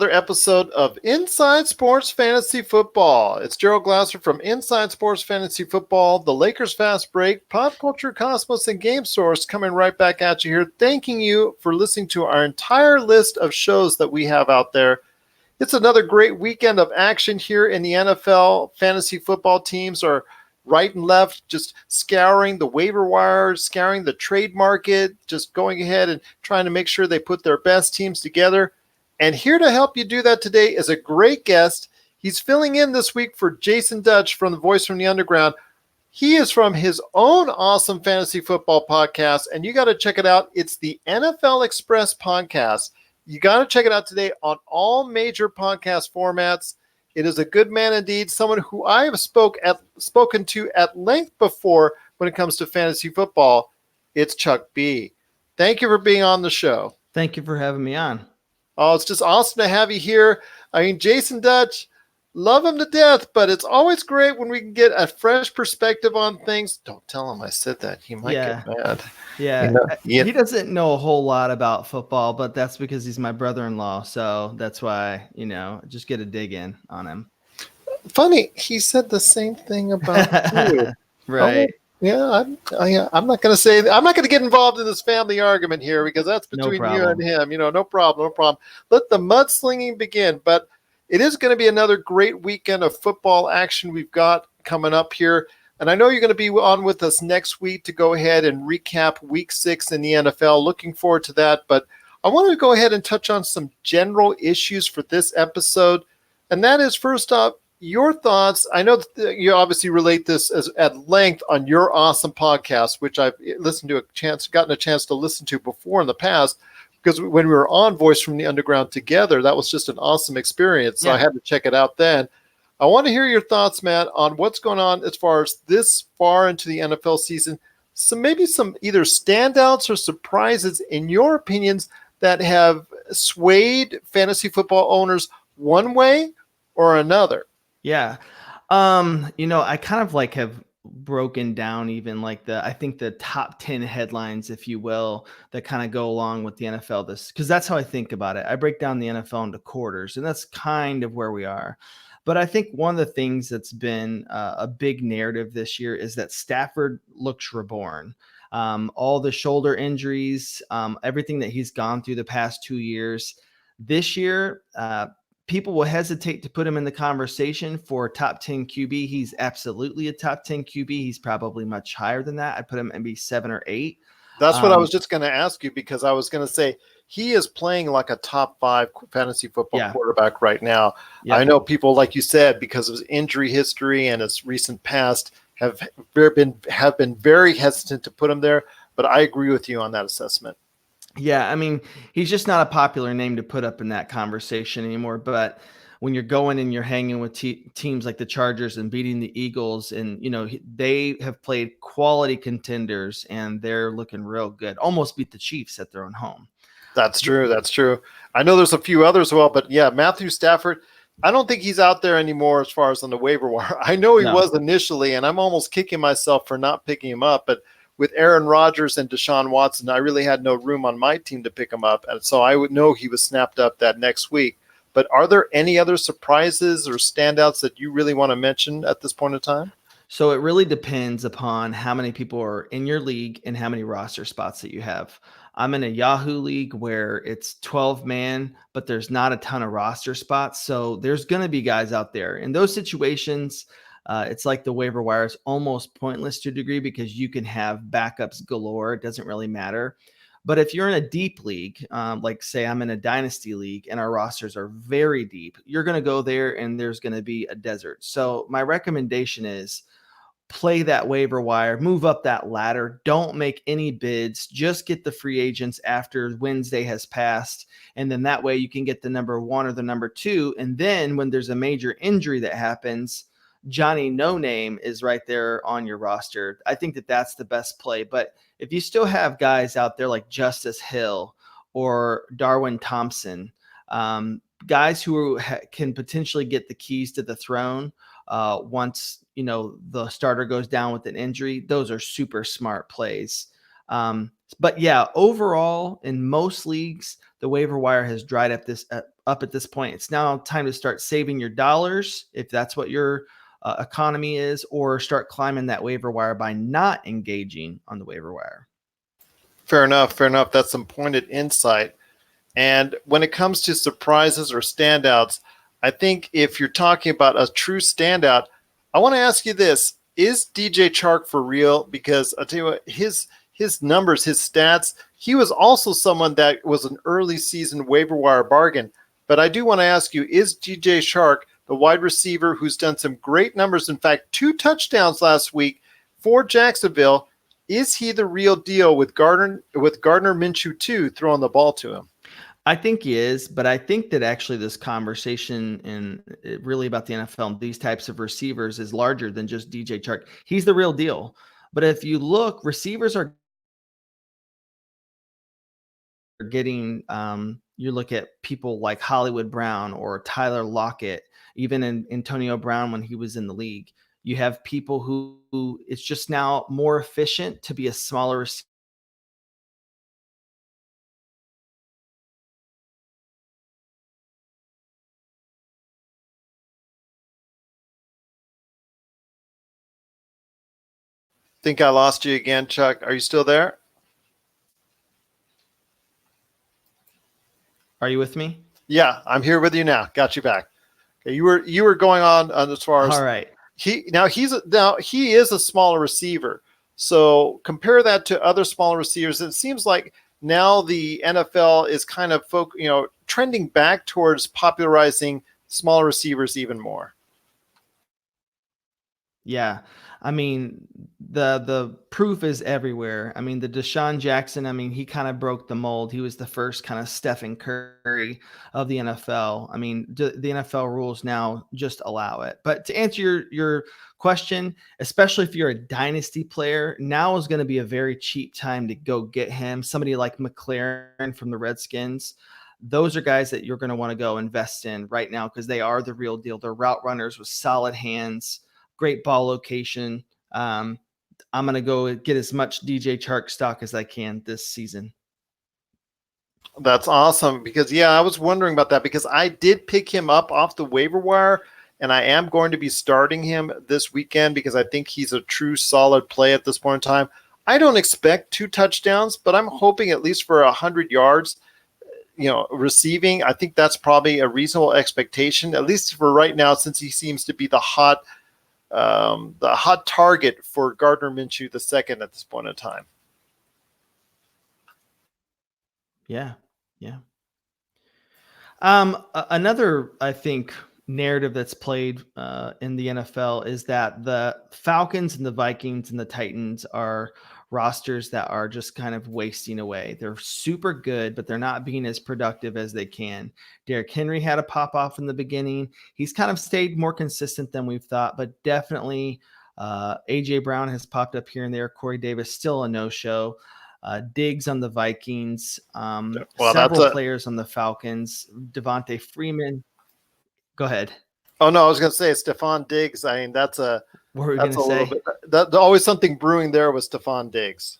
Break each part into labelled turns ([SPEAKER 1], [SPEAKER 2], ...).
[SPEAKER 1] episode of Inside Sports Fantasy Football. It's Gerald Glasser from Inside Sports Fantasy Football, the Lakers Fast Break, Pop Culture Cosmos, and Game Source coming right back at you here. Thanking you for listening to our entire list of shows that we have out there. It's another great weekend of action here in the NFL. Fantasy football teams are right and left, just scouring the waiver wire, scouring the trade market, just going ahead and trying to make sure they put their best teams together. And here to help you do that today is a great guest. He's filling in this week for Jason Dutch from the Voice from the Underground. He is from his own awesome fantasy football podcast, and you got to check it out. It's the NFL Express podcast. You got to check it out today on all major podcast formats. It is a good man indeed, someone who I have spoken to at length before when it comes to fantasy football. It's Chuck B. Thank you for being on the show.
[SPEAKER 2] Thank you for having me on.
[SPEAKER 1] Oh, it's just awesome to have you here. I mean, Jason Dutch, love him to death, but it's always great when we can get a fresh perspective on things. Don't tell him I said that. He might get mad.
[SPEAKER 2] Yeah. He doesn't know a whole lot about football, but that's because he's my brother-in-law. So that's why, just get a dig in on him.
[SPEAKER 1] Funny, he said the same thing about you.
[SPEAKER 2] Right.
[SPEAKER 1] Yeah, I'm not going to say, I'm not going to get involved in this family argument here because that's between you and him. No problem. Let the mudslinging begin. But it is going to be another great weekend of football action we've got coming up here. And I know you're going to be on with us next week to go ahead and recap week 6 in the NFL. Looking forward to that. But I wanted to go ahead and touch on some general issues for this episode. And that is, first off, your thoughts. I know that you obviously relate this at length on your awesome podcast, which I've gotten a chance to listen to before in the past, because when we were on Voice from the Underground together, that was just an awesome experience. So I had to check it out then. I want to hear your thoughts, Matt, on what's going on as far as this far into the NFL season. Maybe some either standouts or surprises in your opinions that have swayed fantasy football owners one way or another.
[SPEAKER 2] Yeah. I kind of have broken down even I think the top 10 headlines, if you will, that kind of go along with the NFL because that's how I think about it. I break down the NFL into quarters, and that's kind of where we are. But I think one of the things that's been a big narrative this year is that Stafford looks reborn. All the shoulder injuries, everything that he's gone through the past 2 years. This year, people will hesitate to put him in the conversation for top 10 QB. He's absolutely a top 10 QB. He's probably much higher than that. I put him maybe 7 or 8.
[SPEAKER 1] That's what I was just going to ask you, because I was going to say he is playing like a top 5 fantasy football quarterback right now. I know people, like you said, because of his injury history and his recent past, have been very hesitant to put him there. But I agree with you on that assessment.
[SPEAKER 2] Yeah, I mean, he's just not a popular name to put up in that conversation anymore. But when you're going and you're hanging with teams like the Chargers and beating the Eagles, and, they have played quality contenders and they're looking real good. Almost beat the Chiefs at their own home.
[SPEAKER 1] That's true. I know there's a few others as well, but yeah, Matthew Stafford, I don't think he's out there anymore as far as on the waiver wire. I know he was initially, and I'm almost kicking myself for not picking him up, but with Aaron Rodgers and Deshaun Watson, I really had no room on my team to pick him up. And so I would know he was snapped up that next week. But are there any other surprises or standouts that you really want to mention at this point in time?
[SPEAKER 2] So it really depends upon how many people are in your league and how many roster spots that you have. I'm in a Yahoo league where it's 12 man, but there's not a ton of roster spots. So there's going to be guys out there in those situations. It's like the waiver wire is almost pointless to a degree because you can have backups galore. It doesn't really matter. But if you're in a deep league, like say I'm in a dynasty league and our rosters are very deep, you're going to go there and there's going to be a desert. So my recommendation is play that waiver wire, move up that ladder. Don't make any bids. Just get the free agents after Wednesday has passed. And then that way you can get the number 1 or the number 2. And then when there's a major injury that happens, Johnny No Name is right there on your roster. I think that that's the best play. But if you still have guys out there like Justice Hill or Darwin Thompson, guys who can potentially get the keys to the throne once the starter goes down with an injury, those are super smart plays. But yeah, overall in most leagues, the waiver wire has dried up at this point. It's now time to start saving your dollars if that's what your economy is, or start climbing that waiver wire by not engaging on the waiver wire.
[SPEAKER 1] Fair enough. Fair enough. That's some pointed insight. And when it comes to surprises or standouts, I think if you're talking about a true standout, I want to ask you this: is DJ Chark for real? Because I'll tell you what, his numbers, his stats, he was also someone that was an early season waiver wire bargain. But I do want to ask you: is DJ Chark the wide receiver who's done some great numbers? In fact, 2 touchdowns last week for Jacksonville. Is he the real deal with Gardner Minshew too throwing the ball to him?
[SPEAKER 2] I think he is, but I think that actually this conversation and really about the NFL and these types of receivers is larger than just DJ Chark. He's the real deal. But if you look, receivers are getting, you look at people like Hollywood Brown or Tyler Lockett, even in Antonio Brown when he was in the league. You have people who it's just now more efficient to be a smaller receiver.
[SPEAKER 1] Think I lost you again, Chuck. Are you still there?
[SPEAKER 2] Are you with me?
[SPEAKER 1] Yeah, I'm here with you now. Got you back. Okay, you were going on as far as
[SPEAKER 2] All right.
[SPEAKER 1] he is a smaller receiver. So compare that to other smaller receivers. It seems like now the NFL is kind of trending back towards popularizing smaller receivers even more.
[SPEAKER 2] Yeah. I mean, the proof is everywhere. I mean, the Deshaun Jackson, I mean, he kind of broke the mold. He was the first kind of Stephen Curry of the NFL. I mean, the NFL rules now just allow it. But to answer your question, especially if you're a dynasty player, now is going to be a very cheap time to go get him. Somebody like McLaren from the Redskins. Those are guys that you're going to want to go invest in right now because they are the real deal. They're route runners with solid hands, great ball location. I'm going to go get as much DJ Chark stock as I can this season.
[SPEAKER 1] That's awesome because, I was wondering about that because I did pick him up off the waiver wire and I am going to be starting him this weekend because I think he's a true solid play at this point in time. I don't expect 2 touchdowns, but I'm hoping at least for 100 yards, receiving. I think that's probably a reasonable expectation, at least for right now, since he seems to be the hot target for Gardner Minshew II at this point in time.
[SPEAKER 2] Yeah. Another, I think, narrative that's played in the NFL is that the Falcons and the Vikings and the Titans are rosters that are just kind of wasting away. They're super good, but they're not being as productive as they can. Derrick Henry had a pop off in the beginning. He's kind of stayed more consistent than we've thought, but definitely AJ Brown has popped up here and there. Corey Davis still a no-show. Diggs on the Vikings, several players on the Falcons, Devontae Freeman. Go ahead.
[SPEAKER 1] Oh no, I was going to say Stephon Diggs. I mean, that's a little bit. That's always something brewing there with Stephon Diggs.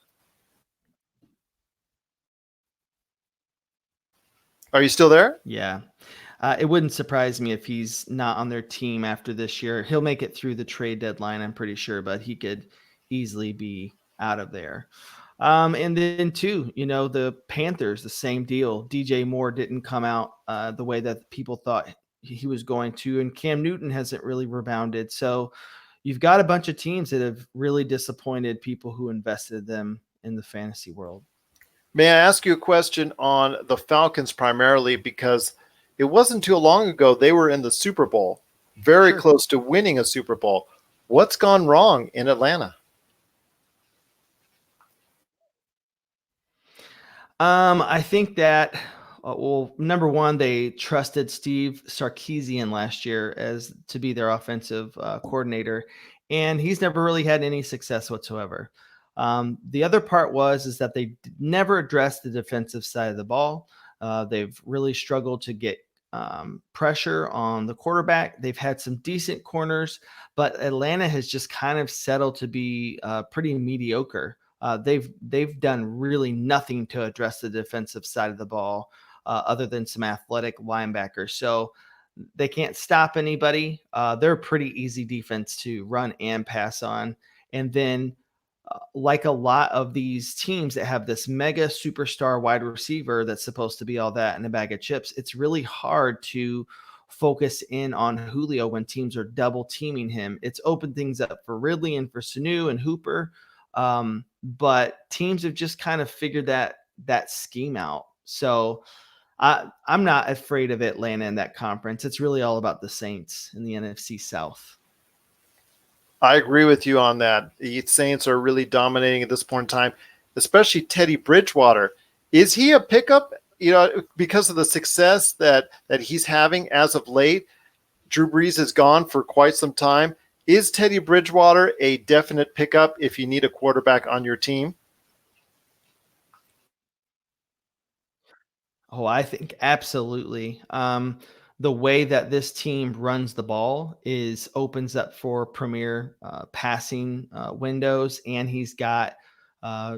[SPEAKER 1] Are you still there?
[SPEAKER 2] Yeah. It wouldn't surprise me if he's not on their team after this year. He'll make it through the trade deadline, I'm pretty sure, but he could easily be out of there. And then too, the Panthers, the same deal. DJ Moore didn't come out the way that people thought he was going to, and Cam Newton hasn't really rebounded. So you've got a bunch of teams that have really disappointed people who invested them in the fantasy world.
[SPEAKER 1] May I ask you a question on the Falcons primarily, because it wasn't too long ago they were in the Super Bowl, very close to winning a Super Bowl. What's gone wrong in Atlanta?
[SPEAKER 2] I think that, number one, they trusted Steve Sarkisian last year as to be their offensive coordinator, and he's never really had any success whatsoever. The other part is that they never addressed the defensive side of the ball. They've really struggled to get pressure on the quarterback. They've had some decent corners, but Atlanta has just kind of settled to be pretty mediocre. They've done really nothing to address the defensive side of the ball. other than some athletic linebackers. So they can't stop anybody. They're a pretty easy defense to run and pass on. And then, like a lot of these teams that have this mega superstar wide receiver that's supposed to be all that in a bag of chips, it's really hard to focus in on Julio when teams are double teaming him. It's opened things up for Ridley and for Sanu and Hooper. But teams have just kind of figured that scheme out. So I'm not afraid of Atlanta in that conference. It's really all about the Saints in the NFC South.
[SPEAKER 1] I agree with you on that. The Saints are really dominating at this point in time, especially Teddy Bridgewater. Is he a pickup? Because of the success that he's having as of late. Drew Brees is gone for quite some time. Is Teddy Bridgewater a definite pickup if you need a quarterback on your team?
[SPEAKER 2] Oh, I think absolutely. The way that this team runs the ball opens up for premier passing windows, and he's got uh,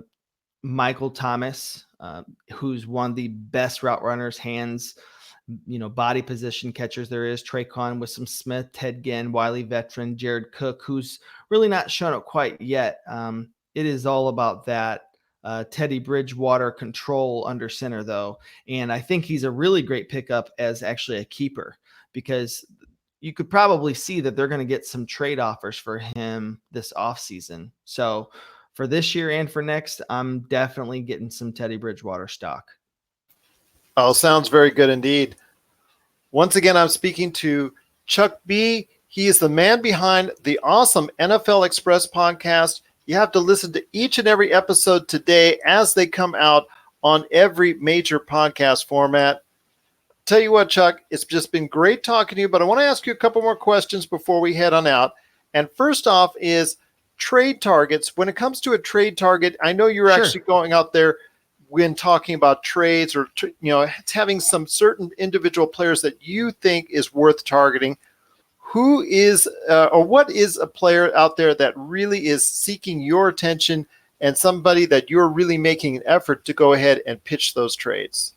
[SPEAKER 2] Michael Thomas, who's one of the best route runners, hands, body position catchers there is. Traquan with some Smith, Ted Ginn, Wiley veteran, Jared Cook, who's really not shown up quite yet. It is all about that Teddy Bridgewater control under center, though. And I think he's a really great pickup as actually a keeper, because you could probably see that they're going to get some trade offers for him this offseason. So for this year and for next, I'm definitely getting some Teddy Bridgewater stock.
[SPEAKER 1] Oh, sounds very good indeed. Once again, I'm speaking to Chuck B. He is the man behind the awesome NFL Express podcast. You have to listen to each and every episode today as they come out on every major podcast format. Tell you what, Chuck, it's just been great talking to you, but I want to ask you a couple more questions before we head on out. And first off is trade targets. When it comes to a trade target, I know you're
[SPEAKER 2] Sure.
[SPEAKER 1] actually going out there when talking about trades, or having some certain individual players that you think is worth targeting. Who is or what is a player out there that really is seeking your attention, and somebody that you're really making an effort to go ahead and pitch those trades?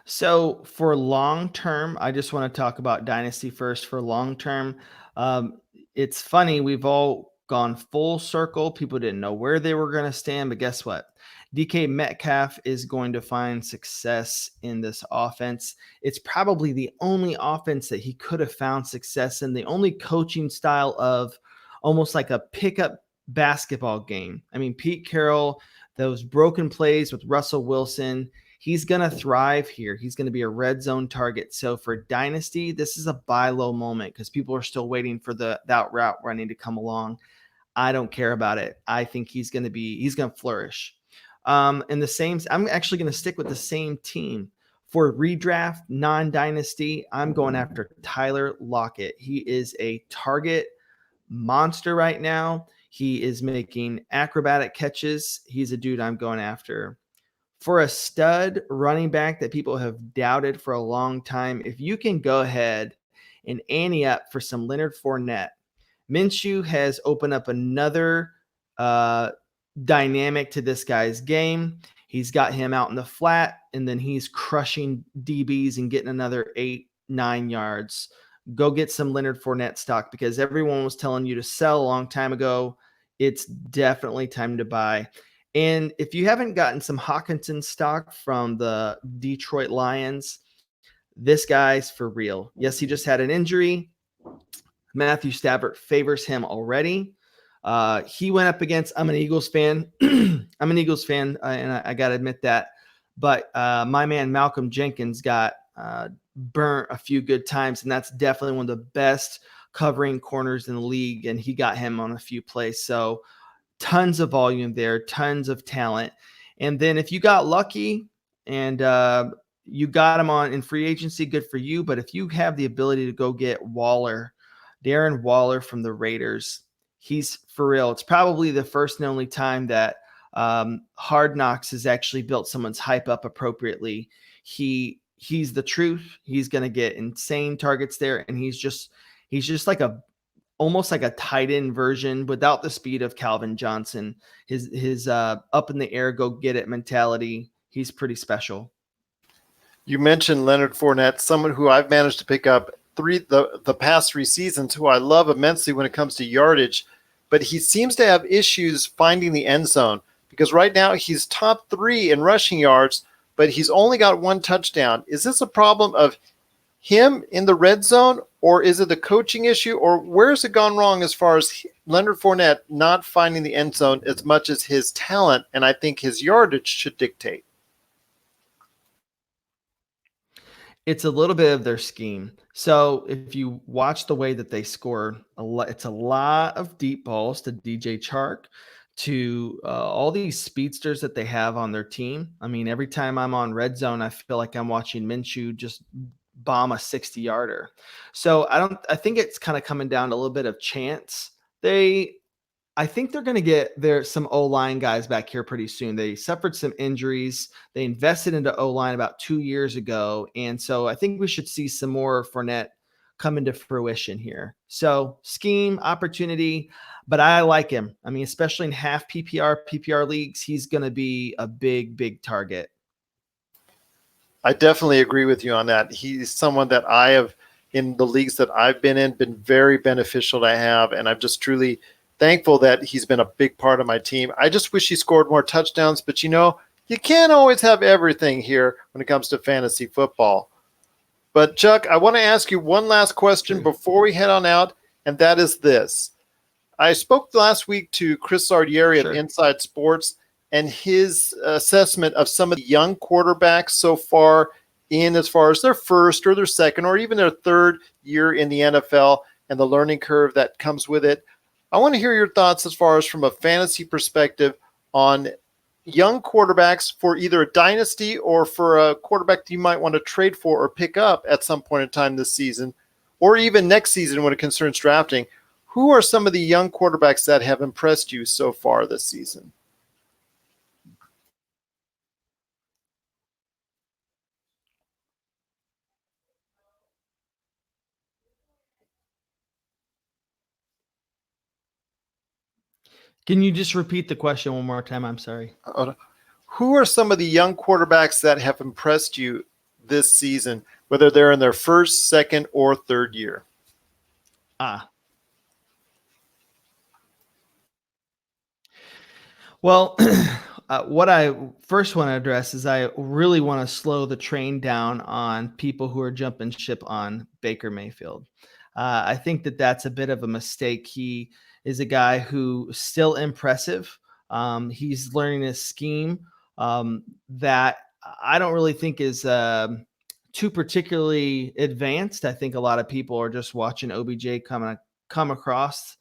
[SPEAKER 2] So for long term, I just want to talk about dynasty first. For long term, it's funny, we've all gone full circle. People didn't know where they were going to stand, but guess what? DK Metcalf is going to find success in this offense. It's probably the only offense that he could have found success in, the only coaching style of almost like a pickup basketball game. I mean, Pete Carroll, those broken plays with Russell Wilson, he's going to thrive here. He's going to be a red zone target. So for dynasty, this is a buy low moment because people are still waiting for that route running to come along. I don't care about it. I think he's going to flourish. And the same, I'm actually going to stick with the same team for redraft, non-dynasty. I'm going after Tyler Lockett. He is a target monster right now. He is making acrobatic catches. He's a dude I'm going after. For a stud running back that people have doubted for a long time, if you can go ahead and ante up for some Leonard Fournette, Minshew has opened up another dynamic to this guy's game. He's got him out in the flat, and then he's crushing DBs and getting another 8-9 yards. Go get some Leonard Fournette stock, because everyone was telling you to sell a long time ago. It's definitely time to buy. And if you haven't gotten some Hawkinson stock from the Detroit Lions, this guy's for real. Yes, he just had an injury. Matthew Stafford favors him already. He went up against, I'm an Eagles fan. I'm an Eagles fan, and I got to admit that. But my man Malcolm Jenkins got burnt a few good times, and that's definitely one of the best covering corners in the league, and he got him on a few plays. So tons of volume there, tons of talent. And then if you got lucky and you got him on in free agency, good for you. But if you have the ability to go get Darren Waller from the Raiders, he's for real. It's probably the first and only time that Hard Knocks has actually built someone's hype up appropriately. He's the truth. He's going to get insane targets there, and he's just like almost like a tight end version without the speed of Calvin Johnson. His up in the air, go get it mentality. He's pretty special.
[SPEAKER 1] You mentioned Leonard Fournette, someone who I've managed to pick up the past 3 seasons, who I love immensely when it comes to yardage, but he seems to have issues finding the end zone because right now he's top 3 in rushing yards, but he's only got 1 touchdown. Is this a problem of him in the red zone, or is it a coaching issue, or where's it gone wrong as far as Leonard Fournette not finding the end zone as much as his talent and I think his yardage should dictate?
[SPEAKER 2] It's a little bit of their scheme. So if you watch the way that they score, it's a lot of deep balls to DJ Chark, to all these speedsters that they have on their team. I mean, every time I'm on red zone, I feel like I'm watching Minshew just bomb a 60-yarder. So I think it's kind of coming down to a little bit of chance. I think they're going to get some O-line guys back here pretty soon. They suffered some injuries. They invested into O-line about 2 years ago. And so I think we should see some more Fournette come into fruition here. So scheme, opportunity, but I like him. I mean, especially in half PPR leagues, he's going to be a big, big target.
[SPEAKER 1] I definitely agree with you on that. He's someone that I have, in the leagues that I've been very beneficial to have, and I'm just truly thankful that he's been a big part of my team. I just wish he scored more touchdowns, but you can't always have everything here when it comes to fantasy football. But Chuck, I want to ask you one last question before we head on out, and that is this. I spoke last week to Chris Sardieri of Inside Sports, and his assessment of some of the young quarterbacks so far as far as their first or their second or even their third year in the NFL and the learning curve that comes with it. I want to hear your thoughts as far as from a fantasy perspective on young quarterbacks for either a dynasty or for a quarterback that you might want to trade for or pick up at some point in time this season, or even next season when it concerns drafting. Who are some of the young quarterbacks that have impressed you so far this season?
[SPEAKER 2] Can you just repeat the question one more time? I'm sorry.
[SPEAKER 1] Who are some of the young quarterbacks that have impressed you this season, whether they're in their first, second, or third year?
[SPEAKER 2] Well, what I first want to address is I really want to slow the train down on people who are jumping ship on Baker Mayfield. I think that that's a bit of a mistake. He is a guy who is still impressive. He's learning a scheme that I don't really think is too particularly advanced. I think a lot of people are just watching OBJ come across.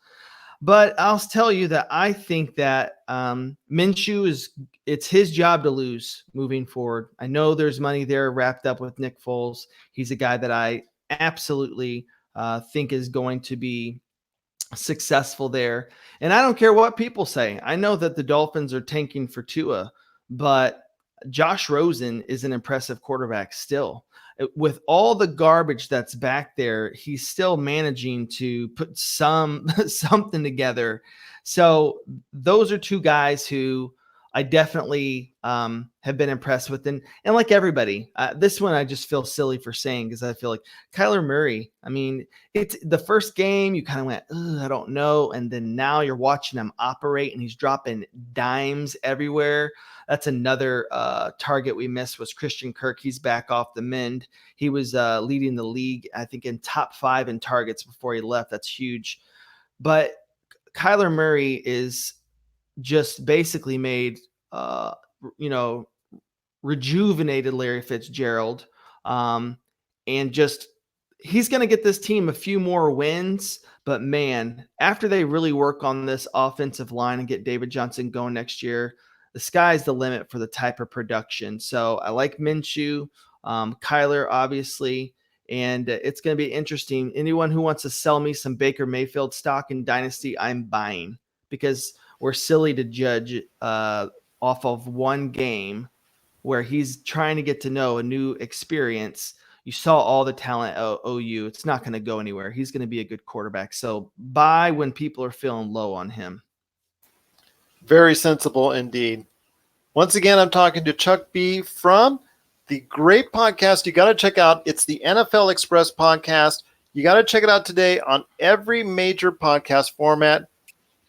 [SPEAKER 2] But I'll tell you that I think that Minshew it's his job to lose moving forward. I know there's money there wrapped up with Nick Foles. He's a guy that I absolutely think is going to be successful there. And I don't care what people say. I know that the Dolphins are tanking for Tua, but Josh Rosen is an impressive quarterback still. With all the garbage that's back there, he's still managing to put something together. So those are two guys who I definitely have been impressed with. And like everybody, this one I just feel silly for saying because I feel like Kyler Murray, I mean, it's the first game you kind of went, I don't know. And then now you're watching him operate and he's dropping dimes everywhere. That's another target we missed was Christian Kirk. He's back off the mend. He was leading the league, I think, in top 5 in targets before he left. That's huge. But Kyler Murray is just basically made, you know, rejuvenated Larry Fitzgerald. And just he's going to get this team a few more wins. But man, after they really work on this offensive line and get David Johnson going next year, the sky's the limit for the type of production. So I like Minshew, Kyler, obviously, and it's going to be interesting. Anyone who wants to sell me some Baker Mayfield stock in Dynasty, I'm buying because we're silly to judge off of one game where he's trying to get to know a new experience. You saw all the talent at OU. It's not going to go anywhere. He's going to be a good quarterback. So buy when people are feeling low on him.
[SPEAKER 1] Very sensible indeed. Once again, I'm talking to Chuck B from the great podcast you got to check out. It's the NFL Express podcast. You got to check it out today on every major podcast format.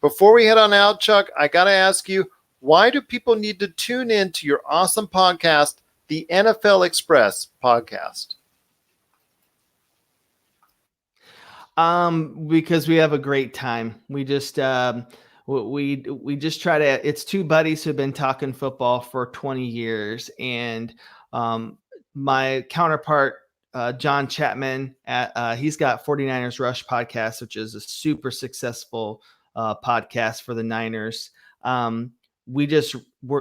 [SPEAKER 1] Before we head on out, Chuck, I got to ask you, why do people need to tune in to your awesome podcast, the NFL Express podcast?
[SPEAKER 2] Because we have a great time. We just we just try to. It's two buddies who've been talking football for 20 years, and my counterpart, John Chapman, he's got 49ers Rush podcast, which is a super successful podcast for the Niners.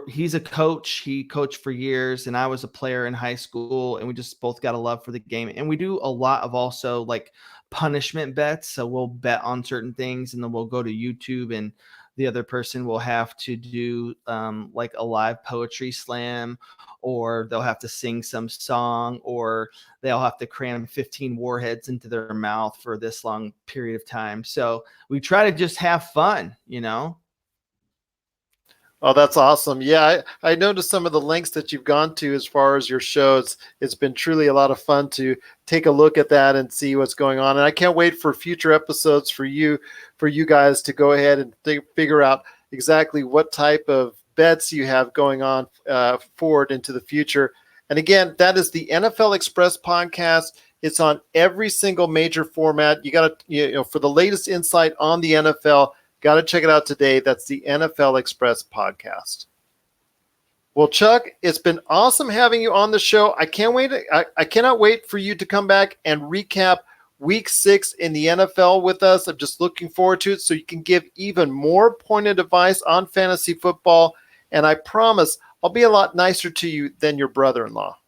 [SPEAKER 2] He's a coach. He coached for years, and I was a player in high school, and we just both got a love for the game. And we do a lot of also like punishment bets. So we'll bet on certain things, and then we'll go to YouTube, and the other person will have to do like a live poetry slam, or they'll have to sing some song, or they'll have to cram 15 warheads into their mouth for this long period of time. So we try to just have fun, you know?
[SPEAKER 1] Oh, that's awesome. Yeah, I noticed some of the links that you've gone to as far as your shows. It's been truly a lot of fun to take a look at that and see what's going on. And I can't wait for future episodes for you guys to go ahead and figure out exactly what type of bets you have going on forward into the future. And again, that is the NFL Express podcast. It's on every single major format. You got to, for the latest insight on the NFL, got to check it out today. That's the NFL Express podcast. Well, Chuck, it's been awesome having you on the show. I can't wait. I cannot wait for you to come back and recap week 6 in the NFL with us. I'm just looking forward to it so you can give even more pointed advice on fantasy football. And I promise I'll be a lot nicer to you than your brother-in-law.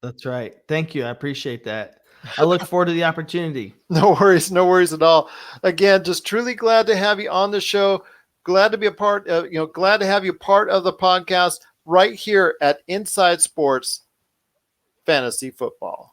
[SPEAKER 2] That's right. Thank you. I appreciate that. I look forward to the opportunity.
[SPEAKER 1] No worries at all. Again, just truly glad to have you on the show. Glad to be a part of, glad to have you part of the podcast right here at Inside Sports Fantasy Football.